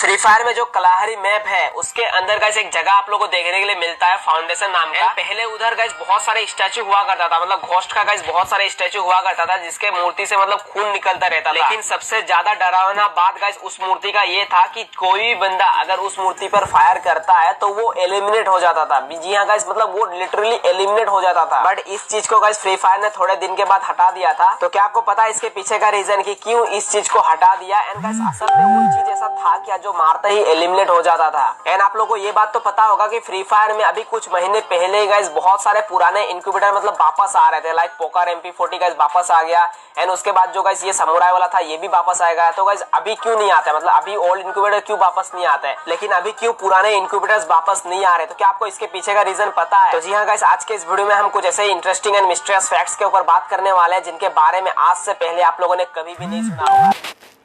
Free fire में जो कलाहरी map है उसके अंदर गाइस एक जगह आप लोगों को देखने के लिए मिलता है फाउंडेशन नाम का। पहले उधर गाइस बहुत सारे स्टैचू हुआ करता था, मतलब घोस्ट का गाइस बहुत सारे स्टैचू हुआ करता था जिसके मूर्ति से मतलब खून निकलता रहता था। लेकिन सबसे ज्यादा डरावना बात गाइस उस मूर्ति का ये था कि कोई भी बंदा अगर उस मूर्ति पर फायर करता है तो वो एलिमिनेट हो जाता था। जी हाँ गाइस, मतलब वो लिटरली एलिमिनेट हो जाता था। बट इस चीज को गाइस फ्री फायर ने थोड़े दिन के बाद हटा दिया था। तो क्या आपको पता है इसके पीछे का रीजन कि क्यों इस चीज को हटा दिया? एंड गाइस असल में वो चीज ऐसा था क्या जो मारते ही एलिमिनेट हो जाता था। एंड आप लोगों को ये बात तो पता होगा कि फ्री फायर में अभी कुछ महीने पहले गाइस बहुत सारे पुराने इंक्यूबेटर मतलब वापस आ रहे थे, लाइक पोकर MP40 गाइस वापस आ गया। एंड उसके बाद जो गाइस ये समुराई वाला था ये भी वापस आएगा। तो गाइस अभी क्यों नहीं आता, मतलब अभी ओल्ड इंक्यूबेटर क्यों वापस नहीं आते, लेकिन अभी क्यों पुराने इंक्यूबेटर्स वापस नहीं आ रहे? तो क्या आपको इसके पीछे का रीजन पता है? तो जी हाँ गाइस, आज के इस वीडियो में हम कुछ ऐसे इंटरेस्टिंग एंड मिस्टीरियस फैक्ट्स के ऊपर बात करने वाले हैं जिनके बारे में आज से पहले आप लोगों ने कभी भी नहीं सुना होगा।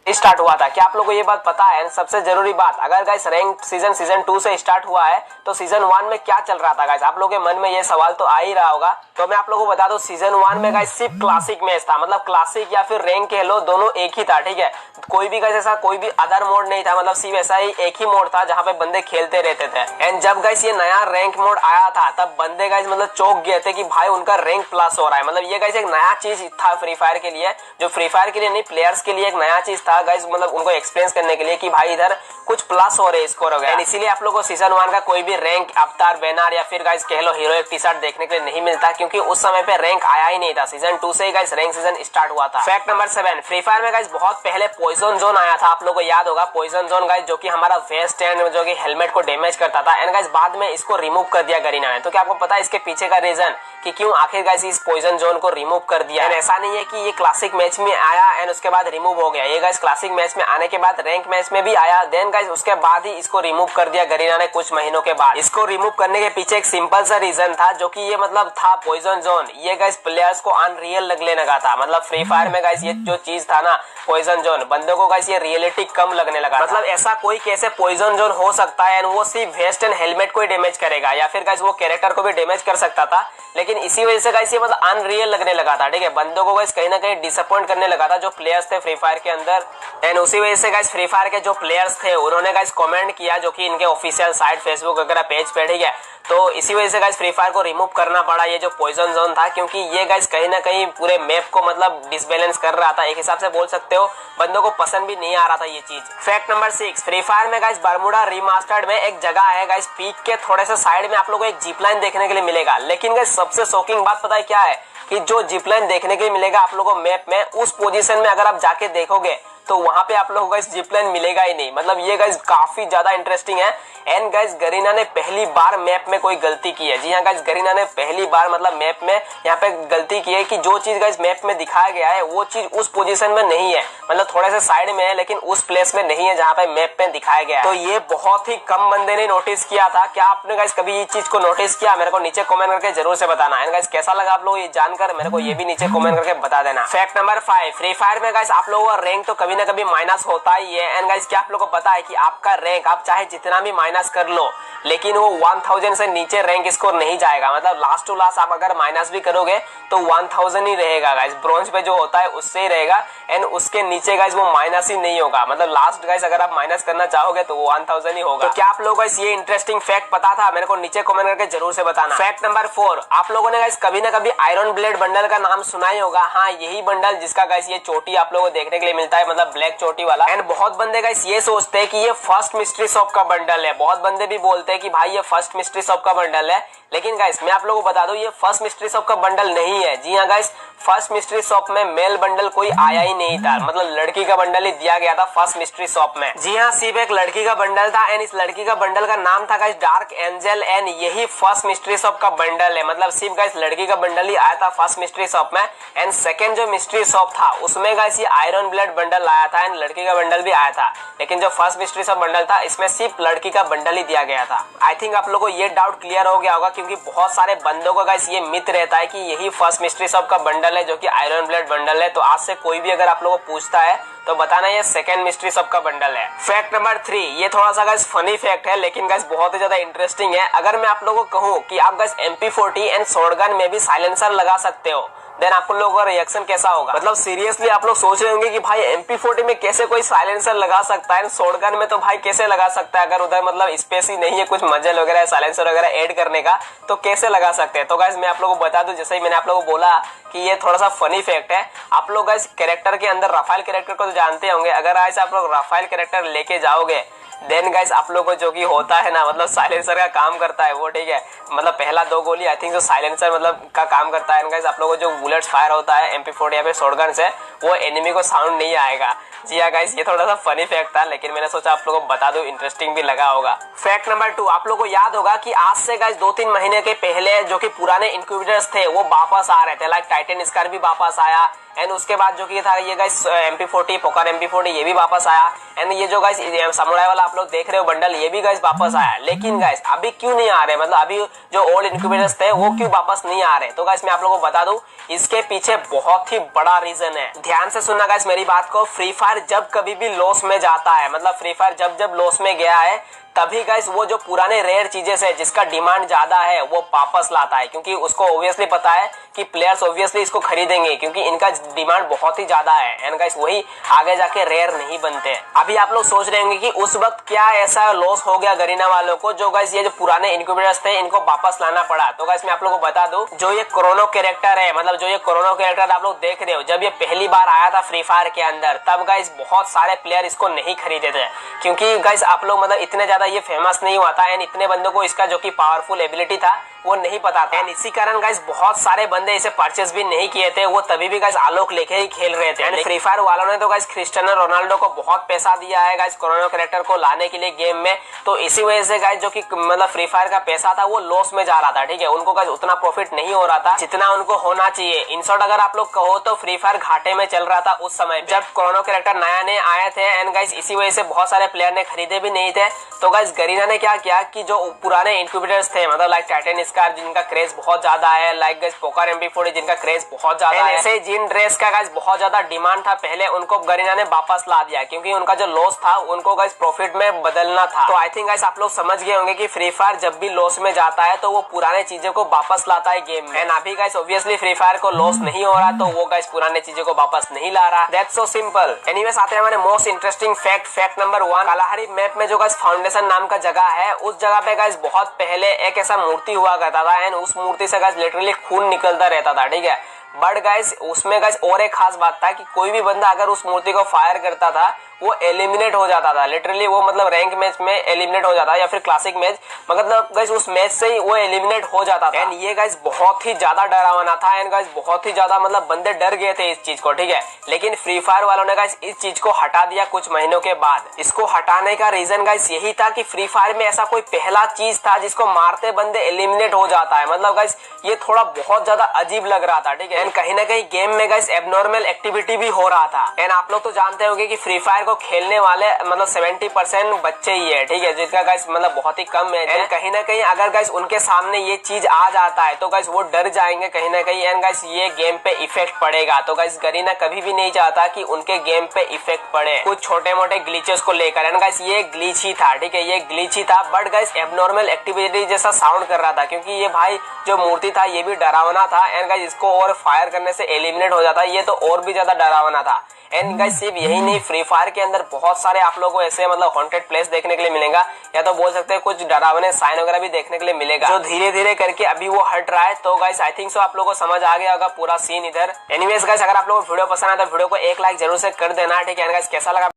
स्टार्ट हुआ था, क्या आप लोगों को ये बात पता है? सबसे जरूरी बात, अगर गाइस रैंक सीजन 2 से स्टार्ट हुआ है तो सीजन 1 में क्या चल रहा था गाइस? आप लोगों के मन में ये सवाल तो आ ही रहा होगा। तो मैं आप लोगों को बता दूं, सीजन 1 में गाइस सिर्फ क्लासिक मैच था, मतलब क्लासिक या फिर रैंक कह लो, दोनों एक ही था, ठीक है। कोई भी गाइस ऐसा कोई भी अदर मोड नहीं था, मतलब सिर्फ ऐसा ही एक ही मोड था जहाँ पे बंदे खेलते रहते थे। एंड जब गाइस ये नया रैंक मोड आया था तब बंदे गाइस मतलब चौंक गए थे कि भाई उनका रैंक प्लस हो रहा है। मतलब ये गाइस एक नया चीज था फ्री फायर के लिए, जो फ्री फायर के लिए नहीं प्लेयर्स के लिए एक नया चीज था गाइस, मतलब उनको एक्सपीरियंस करने के लिए कि भाई इधर कुछ प्लस हो रहे स्कोर हो गया। इसीलिए आप लोगों को सीजन 1 का कोई भी रैंक अवतार बैनर या फिर गाइस कह लो हीरोइक टी शर्ट देखने के लिए नहीं मिलता, क्योंकि उस समय पे रैंक आया ही नहीं था। सीजन 2 से ही गाइस रैंक सीजन स्टार्ट हुआ था। फैक्ट नंबर 7, फ्री फायर में गाइस बहुत पहले पॉइजन जोन आया था, आप लोगों को याद होगा पॉइजन जोन गाइस, जो कि हमारा वेस्ट एंड जो कि हेलमेट को डैमेज करता था। एंड गाइस बाद में इसको रिमूव कर दिया गरीना ने। तो क्या आपको पता है इसके पीछे का रीजन कि क्यों आखिर गाइस इस पॉइजन जोन को रिमूव कर दिया? एंड ऐसा नहीं है कि ये क्लासिक मैच में आया एंड उसके बाद रिमूव हो गया, ये गाइस क्लासिक मैच में आने के बाद रैंक मैच में भी आया, देन गाइस उसके बाद ही इसको रिमूव कर दिया गरीना ने कुछ महीनों के बाद। इसको रिमूव करने के पीछे एक सिंपल सा रीजन था, जो कि ये मतलब था पॉइजन जोन, ये गाइस प्लेयर्स को अनरियल लगने लगा था। मतलब फ्री फायर में गाइस ये जो चीज था ना पॉइजन जोन, बंदों को गाइस ये रियलिटी कम लगने लगा। मतलब ऐसा कोई कैसे पॉइजन जोन हो सकता है एंड वो सिर्फ वेस्ट एंड हेलमेट को ही डैमेज करेगा, या फिर गाइस वो कैरेक्टर को भी डैमेज कर सकता था, लेकिन इसी वजह से गाइस ये मतलब अनरियल लगने लगा था, ठीक है। बंदों को गाइस कहीं ना कहीं डिसअपॉइंट करने लगा था जो प्लेयर्स थे फ्री फायर के अंदर। एंड उसी वजह से गाइस फ्री फायर के जो प्लेयर्स थे उन्होंने गाइस कमेंट किया, जो कि इनके ऑफिशियल साइट फेसबुक वगैरह पेज पे, ठीक है। तो इसी वजह से गाइस फ्री फायर को रिमूव करना पड़ा ये जो पॉइजन जोन था, क्योंकि ये गाइस कहीं ना कहीं पूरे मैप को मतलब डिसबैलेंस कर रहा था, एक हिसाब से बोल सकते हो। बंदों को पसंद भी नहीं आ रहा था ये चीज। फैक्ट नंबर 6, फ्री फायर में गाइस बर्मुडा रीमास्टर्ड में एक जगह है गाइस, पीक के थोड़े से साइड में आप लोगों को एक जीप लाइन देखने के लिए मिलेगा। लेकिन गाइस सबसे शॉकिंग बात पता है क्या है? कि जो जीप लाइन देखने के लिए मिलेगा आप लोगों को मैप में, उस पोजीशन में अगर आप जाके देखोगे तो वहां पे आप लोगों को गाइस जीप लाइन मिलेगा ही नहीं। मतलब ये गाइस काफी ज्यादा इंटरेस्टिंग है। एंड गाइस गरीना ने पहली बार मैप में कोई गलती की है। जी हाँ गाइस, गरीना ने पहली बार मतलब मैप में यहाँ पे गलती की है कि जो चीज गाइस मैप में दिखाया गया है वो चीज उस पोजीशन में नहीं है, मतलब थोड़े से साइड में है लेकिन उस प्लेस में नहीं है जहाँ पे मैप में दिखाया गया है। तो ये बहुत ही कम बंदे ने नोटिस किया था। क्या आपने गाइस कभी ये चीज को नोटिस किया? मेरे को नीचे कमेंट करके जरूर से बताना। एंड गाइस कैसा लगा आप लोग ये जानकर, मेरे को ये भी नीचे कमेंट करके बता देना। फैक्ट नंबर 5, फ्री फायर में गाइस आप लोगों का रैंक तो कभी ना कभी माइनस होता ही है। एंड गाइस क्या आप लोगों को पता है कि आपका रैंक आप चाहे जितना भी माइनस कर लो लेकिन वो 1000 से नीचे रैंक स्कोर नहीं जाएगा। मतलब लास्ट टू लास्ट आप अगर माइनस भी करोगे तो 1000 ही रहेगा गाइस, ब्रॉन्ज पे जो होता है उससे ही रहेगा। एंड उसके नीचे गाइस वो माइनस ही नहीं होगा, मतलब लास्ट गाइस अगर आप माइनस करना चाहोगे तो वो 1000 ही होगा। तो क्या आप लोगों को गाइस ये इंटरेस्टिंग फैक्ट पता था? मेरे को नीचे कमेंट करके जरूर से बताना। फैक्ट नंबर 4, आप लोगों ने गाइस कभी ना कभी आयरन ब्लेड बंडल का नाम सुना ही होगा। हाँ, यही बंडल जिसका गाइस ये चोटी आप लोगों को देखने के लिए मिलता है, मतलब ब्लैक चोटी वाला। एंड बहुत बंदे गाइस ये सोचते हैं कि ये फर्स्ट मिस्ट्री शॉप का बंडल है। बहुत बंदे भी बोलते हैं कि भाई ये फर्स्ट मिस्ट्री शॉप का बंडल है, लेकिन गाइस मैं आप लोगों को बता दूं ये फर्स्ट मिस्ट्री शॉप का बंडल नहीं है। जी हाँ गाइस, फर्स्ट मिस्ट्री शॉप में मेल बंडल कोई आया ही नहीं था, मतलब लड़की का बंडल ही दिया गया था फर्स्ट मिस्ट्री शॉप में। जी हाँ, सिर्फ एक लड़की का बंडल था। एंड इस लड़की का बंडल का नाम था गाइस डार्क एंजल। एंड यही फर्स्ट मिस्ट्री शॉप का बंडल है, मतलब सिर्फ गाइस लड़की का बंडल ही आया था फर्स्ट मिस्ट्री शॉप में। एंड सेकंड जो मिस्ट्री शॉप था उसमें गाइस ये आयरन ब्लेड बंडल आया था एंड लड़की का बंडल भी आया था, लेकिन जो फर्स्ट मिस्ट्री शॉप बंडल था इसमें सिर्फ लड़की का बंडल ही दिया गया था। आई थिंक आप लोगों को ये डाउट क्लियर हो गया होगा, क्योंकि बहुत सारे बंदों का गाइस ये मिथ रहता है कि यही फर्स्ट मिस्ट्री शॉप का बंडल है जो कि आयरन ब्लेड बंडल है। तो आज से कोई भी अगर आप लोगों को पूछता है तो बताना ये सेकंड मिस्ट्री सबका बंडल है। फैक्ट नंबर 3, ये थोड़ा सा गाइस फनी फैक्ट है लेकिन गाइस बहुत ही ज्यादा इंटरेस्टिंग है। अगर मैं आप लोगों को कहूँ कि आप गाइस MP40 एंड शॉटगन में भी साइलेंसर लगा सकते हो, देन आप लोगों का रिएक्शन कैसा होगा? मतलब सीरियसली आप लोग सोच रहे होंगे कि भाई MP40 में कैसे कोई साइलेंसर लगा सकता है, शॉटगन में तो भाई कैसे लगा सकता है? अगर उधर मतलब स्पेस ही नहीं है कुछ मजल वगैरह साइलेंसर वगैरह ऐड करने का, तो कैसे लगा सकते हैं? तो गाइस मैं आप लोगों को बता दूं, जैसे ही मैंने आप लोगों को बोला कि ये थोड़ा सा फनी फैक्ट है। आप लोग गाइस कैरेक्टर के अंदर राफेल कैरेक्टर को तो जानते होंगे। अगर आज आप लोग राफेल कैरेक्टर लेके जाओगे देन गाइस आप लोग को जो कि होता है ना, मतलब साइलेंसर का काम करता है वो, ठीक है। मतलब पहला 2 गोली आई थिंक जो साइलेंसर मतलब का काम करता है गाइस, आप लोगों को जो बुलेट्स फायर होता है MP40 या फिर शॉटगन से, वो एनिमी को साउंड नहीं आएगा। जी हाँ गाइस, ये थोड़ा सा फनी फैक्ट था लेकिन मैंने सोचा आप लोगों को बता दूं, इंटरेस्टिंग भी लगा होगा। फैक्ट नंबर 2, आप लोगों को याद होगा कि आज से गाइस 2-3 महीने के पहले जो कि पुराने इंक्यूबेटर्स थे वो वापस आ रहे थे, लाइक टाइटन स्कार भी वापस आया, एंड उसके बाद जो कि था ये गाइस MP40 पोकर MP40 ये भी वापस आया, एंड ये जो गाइस समुराई वाला आप लोग देख रहे हो बंडल, ये भी गाइस वापस आया। लेकिन गाइस अभी क्यों नहीं आ रहे, मतलब अभी जो ओल्ड इंक्यूबेटर्स थे वो क्यों वापस नहीं आ रहे? तो गाइस मैं आप लोगों को बता दूं, इसके पीछे बहुत ही बड़ा रीजन है। ध्यान से सुनना गाइस मेरी बात को। फ्री फायर जब कभी भी लॉस में जाता है, मतलब फ्री फायर जब लॉस में गया है, तभी गाइस वो जो पुराने रेयर चीजें है जिसका डिमांड ज्यादा है वो वापस लाता है, क्योंकि उसको ऑब्वियसली पता है कि प्लेयर्स ऑब्वियसली इसको खरीदेंगे क्योंकि इनका डिमांड बहुत ही ज्यादा है, एंड गाइस वही आगे जाके रेयर नहीं बनते। अभी आप लोग सोच रहे होंगे कि उस वक्त क्या ऐसा लॉस हो गया गरीना वालों को जो गाइस ये जो पुराने इंक्यूबेटर्स थे इनको वापस लाना पड़ा। तो गाइस मैं आप लोगों को बता दूं, जो ये कोरोना कैरेक्टर है, मतलब जो ये कोरोना कैरेक्टर आप लोग देख रहे हो, जब ये पहली बार आया था फ्री फायर के अंदर, तब गाइस बहुत सारे प्लेयर इसको नहीं खरीदे थे, क्योंकि गाइस आप लोग मतलब इतने ज्यादा ये फेमस नहीं हुआ था, एंड इतने बंदों को इसका जो कि पावरफुल एबिलिटी था वो नहीं पता था, एंड इसी कारण गाइस बहुत सारे बंदे इसे परचेस भी नहीं किए थे। वो तभी भी गाइस आलोक लेके ही खेल रहे थे। एंड फ्री फायर वालों ने तो गाइस क्रिस्टियानो रोनाल्डो को बहुत पैसा दिया है गाइस कोरोना कैरेक्टर को लाने के लिए गेम में, तो इसी वजह से गाइस जो कि मतलब फ्री फायर का पैसा था वो लॉस में जा रहा था, ठीक है। उनको गाइस उतना प्रॉफिट नहीं हो रहा था जितना उनको होना चाहिए। इन शॉर्ट अगर आप लोग कहो तो फ्री फायर घाटे में चल रहा था उस समय जब कोरोना कैरेक्टर नया नए आए थे, एंड गाइस इसी वजह से बहुत सारे प्लेयर ने खरीदे भी नहीं थे। तो गाइस गरीना ने क्या किया कि जो पुराने इंक्यूबेटर्स थे, मतलब लाइक टाइटन स्कार जिनका क्रेज बहुत ज्यादा है, लाइक गाइस पोकर MP40 जिनका क्रेज बहुत ज्यादा है, ऐसे जिन ड्रेस का गाइस बहुत ज्यादा डिमांड था पहले, उनको गरीना ने वापस ला दिया क्योंकि उनका जो लॉस था उनको गाइस प्रॉफिट में बदलना था। तो आई थिंक गाइस आप लोग समझ गए होंगे कि फ्री फायर जब भी लॉस में जाता है तो वो पुराने चीजों को वापस लाता है गेम में, एंड अभी गाइस ऑब्वियसली फ्री फायर को लॉस नहीं हो रहा तो वो गाइस पुराने चीजों को वापस नहीं ला रहा। That's so simple. एनीवेज आते हैं हमारे most interesting fact number 1। Kalahari map में जो गाइस फाउंडेशन नाम का जगह है, उस जगह पे गाइस बहुत पहले एक ऐसा मूर्ति हुआ करता था, एंड उस मूर्ति से गाइस लिटरली खून निकलता रहता था, ठीक है। बट गाइस उसमें गाइस और एक खास बात था कि कोई भी बंदा अगर उस मूर्ति को फायर करता था वो एलिमिनेट हो जाता था, लिटरली वो मतलब रैंक मैच में एलिमिनेट हो जाता या फिर क्लासिक मैच, मतलब गाइस उस मैच से ही वो एलिमिनेट हो जाता था। एंड ये गाइस बहुत ही ज्यादा डरावना था, एंड गाइस बहुत ही ज्यादा मतलब बंदे डर गए थे इस चीज को, ठीक है। लेकिन फ्री फायर वालों ने गाइस इस चीज को हटा दिया कुछ महीनों के बाद। इसको हटाने का रीजन गाइस यही था कि फ्री फायर में ऐसा कोई पहला चीज था जिसको मारते बंदे एलिमिनेट हो जाता है, मतलब गाइस ये थोड़ा बहुत ज्यादा अजीब लग रहा था, ठीक है। एंड कहीं ना कहीं गेम में गाइस एबनॉर्मल एक्टिविटी भी हो रहा था। एंड आप लोग तो जानते होंगे कि फ्री फायर को खेलने वाले मतलब 70% बच्चे ही है, ठीक है, जिनका गाइस मतलब बहुत ही कम है। एंड कहीं ना कहीं अगर गाइस उनके सामने ये चीज आ जाता है तो गाइस वो डर जाएंगे कहीं ना कहीं, एंड गाइस ये गेम पे इफेक्ट पड़ेगा। तो गाइस गरीना कभी भी नहीं चाहता कि उनके गेम पे इफेक्ट पड़े कुछ छोटे मोटे ग्लिचेस को लेकर। एंड गाइस ये ग्लिच ही था, ठीक है, ये ग्लिच ही था, बट गाइस एबनॉर्मल एक्टिविटी जैसा साउंड कर रहा था क्योंकि ये भाई जो मूर्ति था ये भी डरावना था, एंड गाइस इसको और फायर करने से एलिमिनेट हो जाता, ये तो और भी ज्यादा डरावना था। एंड गाइस सिर्फ यही नहीं, फ्री फायर के अंदर बहुत सारे आप लोगों को ऐसे मतलब हॉन्टेड प्लेस देखने के लिए मिलेगा, या तो बोल सकते हैं कुछ डरावने साइन वगैरह भी देखने के लिए मिलेगा जो धीरे धीरे करके अभी वो हट रहा है। तो गाइस आई थिंक सो आप लोगों को समझ आ गया होगा पूरा सीन इधर। एनीवेज गाइस अगर आप लोगों को वीडियो पसंद आया तो वीडियो को एक लाइक जरूर से कर देना, ठीक है। गाइस कैसा लगा